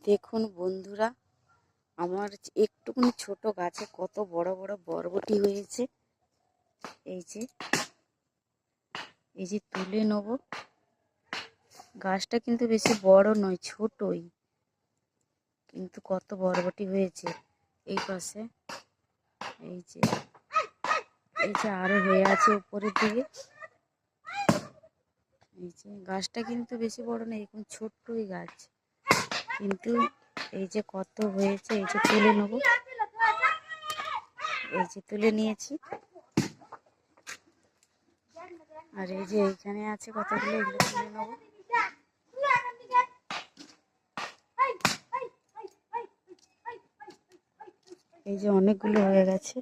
দেখুন বন্ধুরা, আমার একটুখানি ছোট গাছে কত বড় বড় বরবটি হয়েছে। এই যে তুলে নেব। গাছটা কিন্তু বেশি বড় নয়, ছোটই, কিন্তু কত বরবটি হয়েছে। এই পাশে এই যে আরো হয়ে আছে উপরের দিকে। এই যে গাছটা কিন্তু বেশি বড় নয়, এরকম ছোট্টই গাছ, কিন্তু এই যে কত হয়েছে। এই যে তুলে নেব, এই যে তুলে নিয়েছি। আর এই যে এইখানে আছে কতগুলো, এগুলো তুলে নেব। এই যে অনেকগুলো হয়ে গেছে।